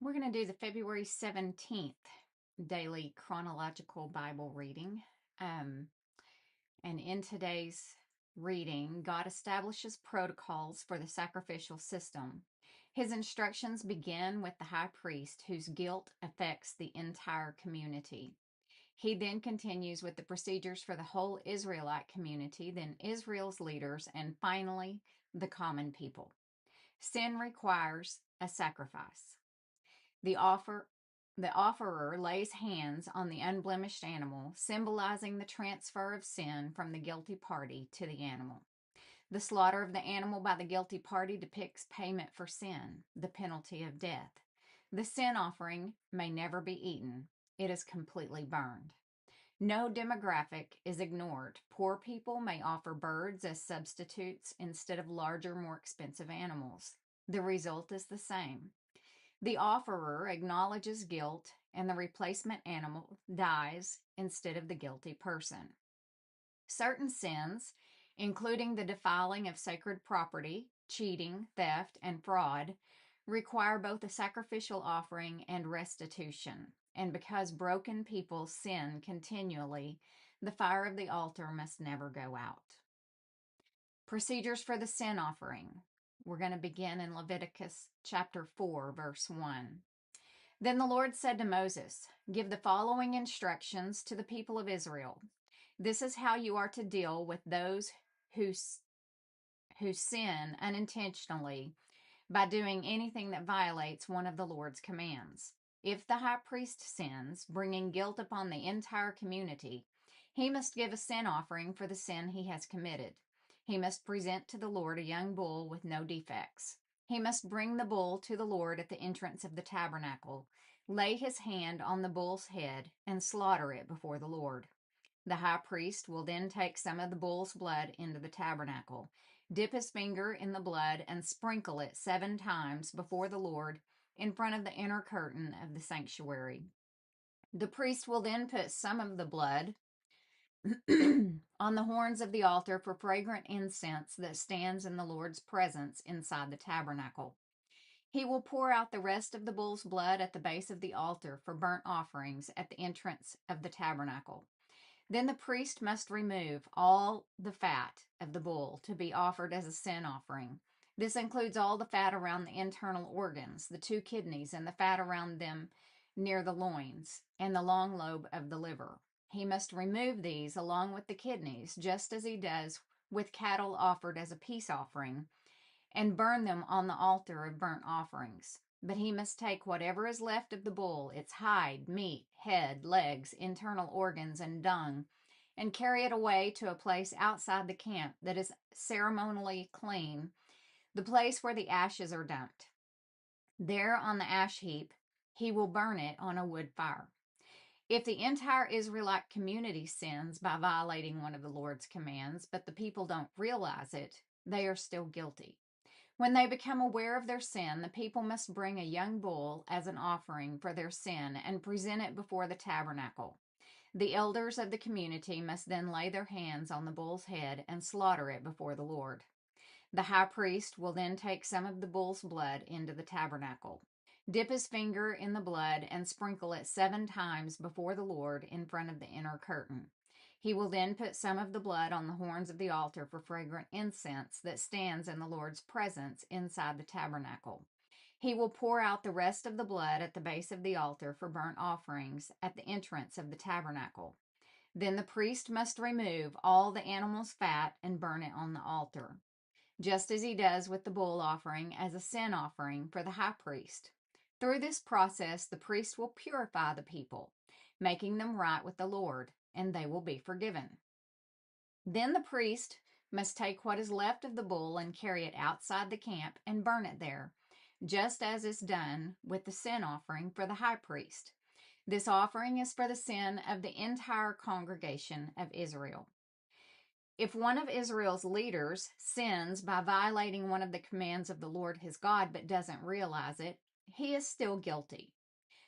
We're going to do the February 17th daily chronological Bible reading. And in today's reading, God establishes protocols for the sacrificial system. His instructions begin with the high priest, whose guilt affects the entire community. He then continues with the procedures for the whole Israelite community, then Israel's leaders, and finally, the common people. Sin requires a sacrifice. The offerer lays hands on the unblemished animal, symbolizing the transfer of sin from the guilty party to the animal. The slaughter of the animal by the guilty party depicts payment for sin, the penalty of death. The sin offering may never be eaten. It is completely burned. No demographic is ignored. Poor people may offer birds as substitutes instead of larger, more expensive animals. The result is the same. The offerer acknowledges guilt, and the replacement animal dies instead of the guilty person. Certain sins, including the defiling of sacred property, cheating, theft, and fraud, require both a sacrificial offering and restitution. And because broken people sin continually, the fire of the altar must never go out. Procedures for the sin offering. We're going to begin in Leviticus chapter 4, verse 1. Then the Lord said to Moses, "Give the following instructions to the people of Israel. This is how you are to deal with those who sin unintentionally by doing anything that violates one of the Lord's commands. If the high priest sins, bringing guilt upon the entire community, he must give a sin offering for the sin he has committed. He must present to the Lord a young bull with no defects. He must bring the bull to the Lord at the entrance of the tabernacle, lay his hand on the bull's head, and slaughter it before the Lord. The high priest will then take some of the bull's blood into the tabernacle, dip his finger in the blood, and sprinkle it 7 times before the Lord in front of the inner curtain of the sanctuary. The priest will then put some of the blood on the horns of the altar for fragrant incense that stands in the Lord's presence inside the tabernacle. He will pour out the rest of the bull's blood at the base of the altar for burnt offerings at the entrance of the tabernacle. Then the priest must remove all the fat of the bull to be offered as a sin offering. This includes all the fat around the internal organs, the 2 kidneys, and the fat around them near the loins, and the long lobe of the liver. He must remove these along with the kidneys, just as he does with cattle offered as a peace offering, and burn them on the altar of burnt offerings. But he must take whatever is left of the bull, its hide, meat, head, legs, internal organs, and dung, and carry it away to a place outside the camp that is ceremonially clean, the place where the ashes are dumped. There on the ash heap, he will burn it on a wood fire. If the entire Israelite community sins by violating one of the Lord's commands, but the people don't realize it, they are still guilty. When they become aware of their sin, the people must bring a young bull as an offering for their sin and present it before the tabernacle. The elders of the community must then lay their hands on the bull's head and slaughter it before the Lord. The high priest will then take some of the bull's blood into the tabernacle, dip his finger in the blood, and sprinkle it 7 times before the Lord in front of the inner curtain. He will then put some of the blood on the horns of the altar for fragrant incense that stands in the Lord's presence inside the tabernacle. He will pour out the rest of the blood at the base of the altar for burnt offerings at the entrance of the tabernacle. Then the priest must remove all the animal's fat and burn it on the altar, just as he does with the bull offering as a sin offering for the high priest. Through this process, the priest will purify the people, making them right with the Lord, and they will be forgiven. Then the priest must take what is left of the bull and carry it outside the camp and burn it there, just as is done with the sin offering for the high priest. This offering is for the sin of the entire congregation of Israel. If one of Israel's leaders sins by violating one of the commands of the Lord his God but doesn't realize it, he is still guilty.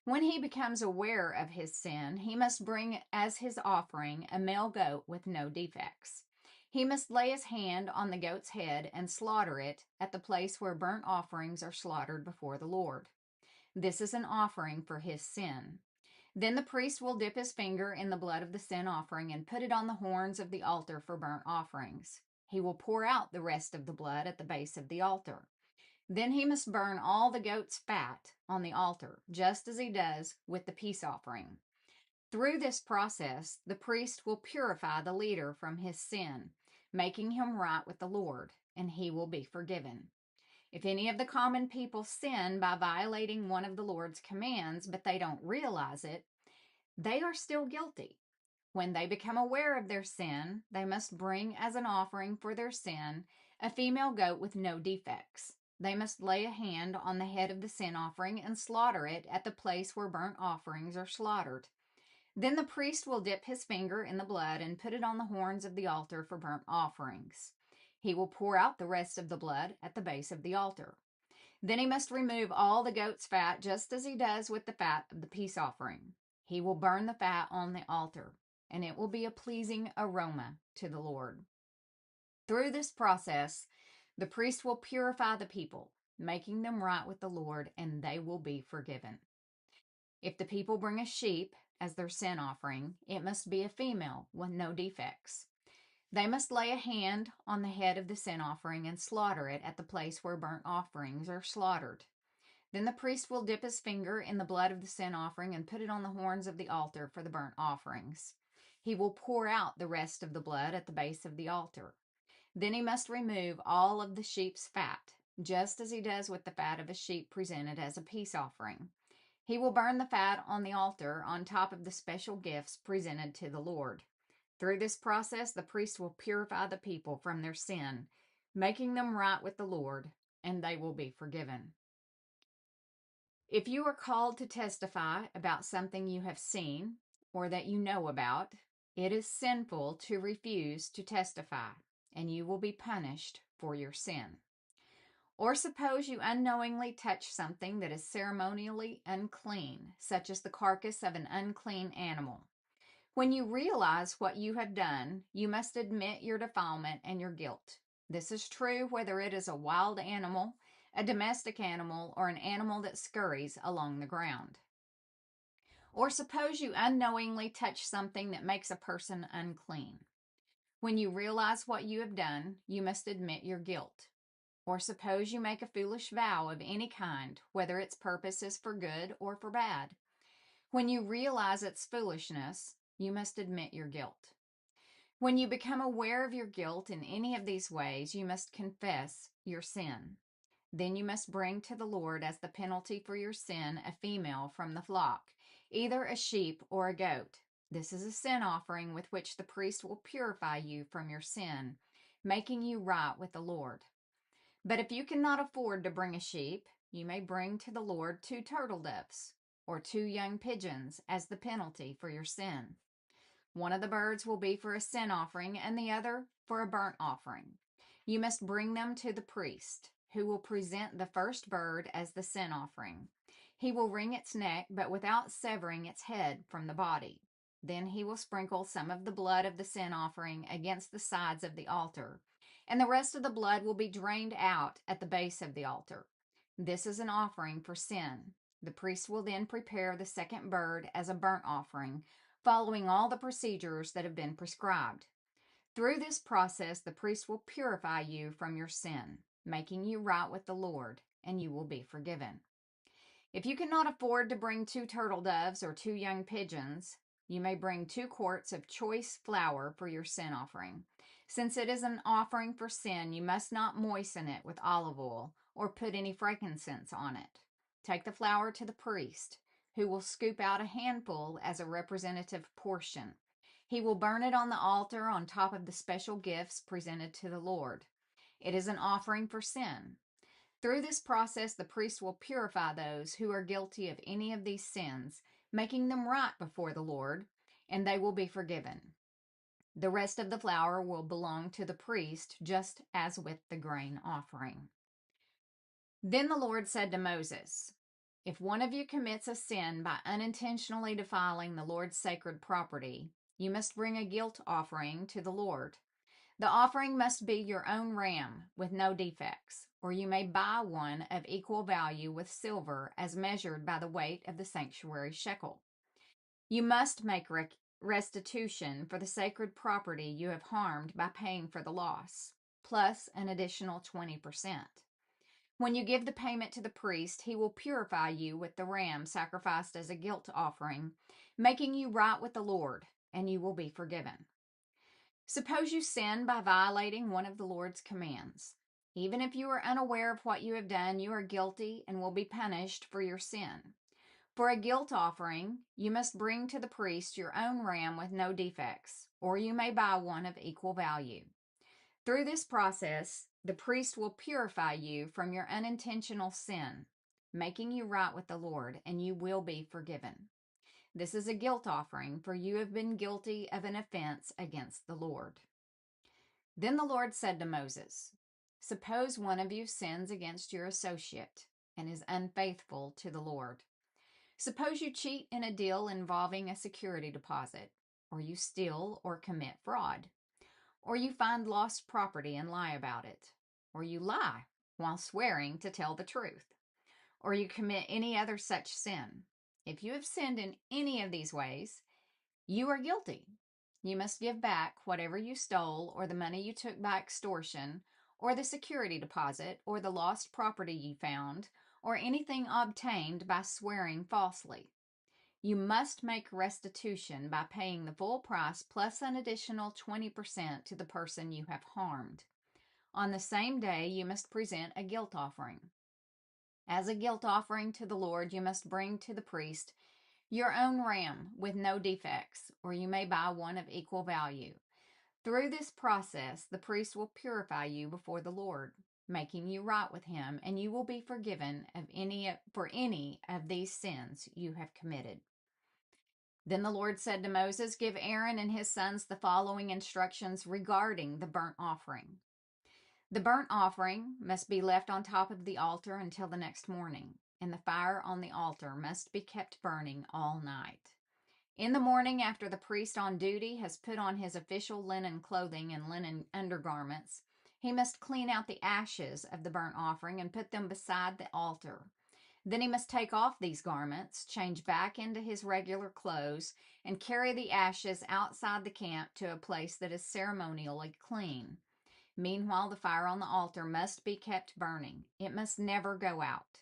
When he becomes aware of his sin, he must bring as his offering a male goat with no defects. He must lay his hand on the goat's head and slaughter it at the place where burnt offerings are slaughtered before the Lord. This is an offering for his sin. Then the priest will dip his finger in the blood of the sin offering and put it on the horns of the altar for burnt offerings. He will pour out the rest of the blood at the base of the altar. Then he must burn all the goat's fat on the altar, just as he does with the peace offering. Through this process, the priest will purify the leader from his sin, making him right with the Lord, and he will be forgiven. If any of the common people sin by violating one of the Lord's commands, but they don't realize it, they are still guilty. When they become aware of their sin, they must bring as an offering for their sin a female goat with no defects. They must lay a hand on the head of the sin offering and slaughter it at the place where burnt offerings are slaughtered. Then the priest will dip his finger in the blood and put it on the horns of the altar for burnt offerings. He will pour out the rest of the blood at the base of the altar. Then he must remove all the goat's fat, just as he does with the fat of the peace offering. He will burn the fat on the altar, and it will be a pleasing aroma to the Lord. Through this process, the priest will purify the people, making them right with the Lord, and they will be forgiven. If the people bring a sheep as their sin offering, it must be a female with no defects. They must lay a hand on the head of the sin offering and slaughter it at the place where burnt offerings are slaughtered. Then the priest will dip his finger in the blood of the sin offering and put it on the horns of the altar for the burnt offerings. He will pour out the rest of the blood at the base of the altar. Then he must remove all of the sheep's fat, just as he does with the fat of a sheep presented as a peace offering. He will burn the fat on the altar on top of the special gifts presented to the Lord. Through this process, the priest will purify the people from their sin, making them right with the Lord, and they will be forgiven. If you are called to testify about something you have seen or that you know about, it is sinful to refuse to testify, and you will be punished for your sin. Or suppose you unknowingly touch something that is ceremonially unclean, such as the carcass of an unclean animal. When you realize what you have done, you must admit your defilement and your guilt. This is true whether it is a wild animal, a domestic animal, or an animal that scurries along the ground. Or suppose you unknowingly touch something that makes a person unclean. When you realize what you have done, you must admit your guilt. Or suppose you make a foolish vow of any kind, whether its purpose is for good or for bad. When you realize its foolishness, you must admit your guilt. When you become aware of your guilt in any of these ways, you must confess your sin. Then you must bring to the Lord as the penalty for your sin a female from the flock, either a sheep or a goat. This is a sin offering with which the priest will purify you from your sin, making you right with the Lord. But if you cannot afford to bring a sheep, you may bring to the Lord 2 turtle doves or 2 young pigeons as the penalty for your sin. One of the birds will be for a sin offering and the other for a burnt offering. You must bring them to the priest, who will present the first bird as the sin offering. He will wring its neck, but without severing its head from the body. Then he will sprinkle some of the blood of the sin offering against the sides of the altar, and the rest of the blood will be drained out at the base of the altar. This is an offering for sin. The priest will then prepare the second bird as a burnt offering, following all the procedures that have been prescribed. Through this process, the priest will purify you from your sin, making you right with the Lord, and you will be forgiven. If you cannot afford to bring 2 turtle doves or 2 young pigeons, you may bring 2 quarts of choice flour for your sin offering. Since it is an offering for sin, you must not moisten it with olive oil or put any frankincense on it. Take the flour to the priest, who will scoop out a handful as a representative portion. He will burn it on the altar on top of the special gifts presented to the Lord. It is an offering for sin. Through this process, the priest will purify those who are guilty of any of these sins, making them right before the Lord, and they will be forgiven. The rest of the flour will belong to the priest, just as with the grain offering. Then the Lord said to Moses, "If one of you commits a sin by unintentionally defiling the Lord's sacred property, you must bring a guilt offering to the Lord. The offering must be your own ram with no defects, or you may buy one of equal value with silver as measured by the weight of the sanctuary shekel. You must make restitution for the sacred property you have harmed by paying for the loss, plus an additional 20%. When you give the payment to the priest, he will purify you with the ram sacrificed as a guilt offering, making you right with the Lord, and you will be forgiven. Suppose you sin by violating one of the Lord's commands. Even if you are unaware of what you have done, you are guilty and will be punished for your sin. For a guilt offering, you must bring to the priest your own ram with no defects, or you may buy one of equal value. Through this process, the priest will purify you from your unintentional sin, making you right with the Lord, and you will be forgiven. This is a guilt offering, for you have been guilty of an offense against the Lord. Then the Lord said to Moses, "Suppose one of you sins against your associate and is unfaithful to the Lord. Suppose you cheat in a deal involving a security deposit, or you steal or commit fraud, or you find lost property and lie about it, or you lie while swearing to tell the truth, or you commit any other such sin. If you have sinned in any of these ways, you are guilty. You must give back whatever you stole, or the money you took by extortion, or the security deposit, or the lost property you found, or anything obtained by swearing falsely. You must make restitution by paying the full price plus an additional 20% to the person you have harmed. On the same day, you must present a guilt offering. As a guilt offering to the Lord, you must bring to the priest your own ram with no defects, or you may buy one of equal value. Through this process, the priest will purify you before the Lord, making you right with him, and you will be forgiven for any of these sins you have committed. Then the Lord said to Moses, "Give Aaron and his sons the following instructions regarding the burnt offering. The burnt offering must be left on top of the altar until the next morning, and the fire on the altar must be kept burning all night. In the morning, after the priest on duty has put on his official linen clothing and linen undergarments, he must clean out the ashes of the burnt offering and put them beside the altar. Then he must take off these garments, change back into his regular clothes, and carry the ashes outside the camp to a place that is ceremonially clean. Meanwhile, the fire on the altar must be kept burning. It must never go out.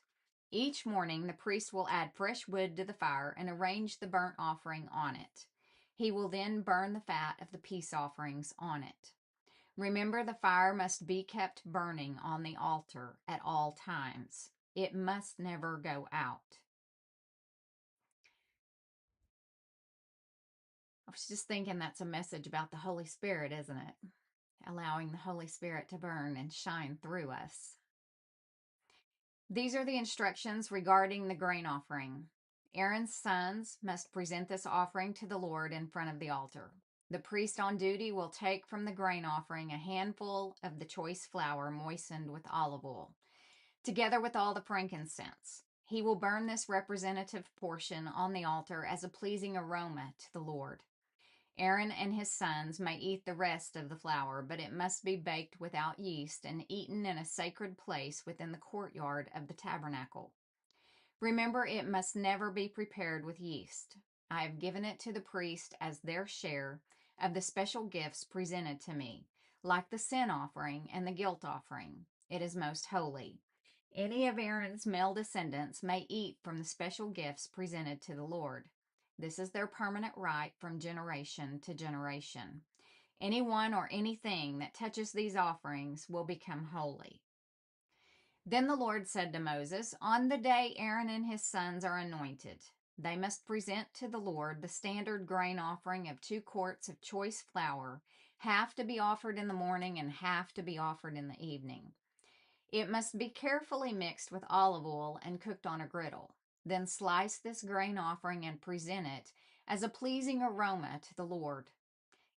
Each morning, the priest will add fresh wood to the fire and arrange the burnt offering on it. He will then burn the fat of the peace offerings on it. Remember, the fire must be kept burning on the altar at all times. It must never go out." I was just thinking that's a message about the Holy Spirit, isn't it? Allowing the Holy Spirit to burn and shine through us. These are the instructions regarding the grain offering. Aaron's sons must present this offering to the Lord in front of the altar. The priest on duty will take from the grain offering a handful of the choice flour moistened with olive oil, together with all the frankincense. He will burn this representative portion on the altar as a pleasing aroma to the Lord. Aaron and his sons may eat the rest of the flour, but it must be baked without yeast and eaten in a sacred place within the courtyard of the tabernacle. Remember, it must never be prepared with yeast. I have given it to the priest as their share of the special gifts presented to me, like the sin offering and the guilt offering. It is most holy. Any of Aaron's male descendants may eat from the special gifts presented to the Lord. This is their permanent right from generation to generation. Anyone or anything that touches these offerings will become holy. Then the Lord said to Moses, "On the day Aaron and his sons are anointed, they must present to the Lord the standard grain offering of 2 quarts of choice flour, half to be offered in the morning and half to be offered in the evening. It must be carefully mixed with olive oil and cooked on a griddle. Then slice this grain offering and present it as a pleasing aroma to the Lord.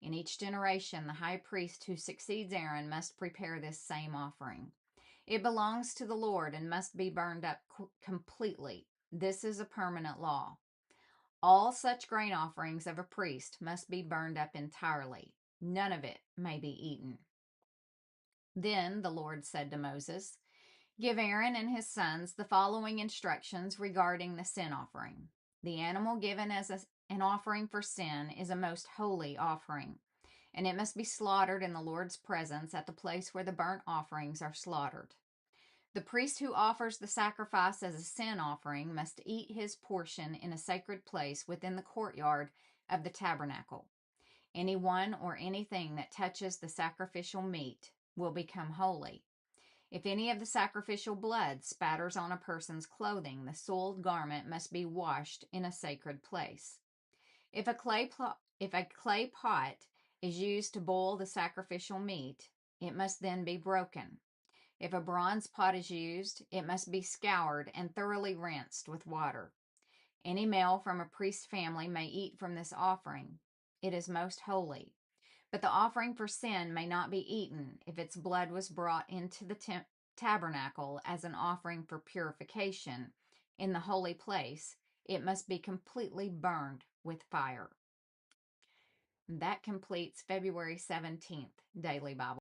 In each generation, the high priest who succeeds Aaron must prepare this same offering. It belongs to the Lord and must be burned up completely. This is a permanent law. All such grain offerings of a priest must be burned up entirely. None of it may be eaten. Then the Lord said to Moses, "Give Aaron and his sons the following instructions regarding the sin offering. The animal given as an offering for sin is a most holy offering, and it must be slaughtered in the Lord's presence at the place where the burnt offerings are slaughtered. The priest who offers the sacrifice as a sin offering must eat his portion in a sacred place within the courtyard of the tabernacle. Anyone or anything that touches the sacrificial meat will become holy. If any of the sacrificial blood spatters on a person's clothing, the soiled garment must be washed in a sacred place. If a clay pot is used to boil the sacrificial meat, it must then be broken. If a bronze pot is used, it must be scoured and thoroughly rinsed with water. Any male from a priest's family may eat from this offering. It is most holy. But the offering for sin may not be eaten if its blood was brought into the tabernacle as an offering for purification in the holy place. It must be completely burned with fire." That completes February 17th Daily Bible.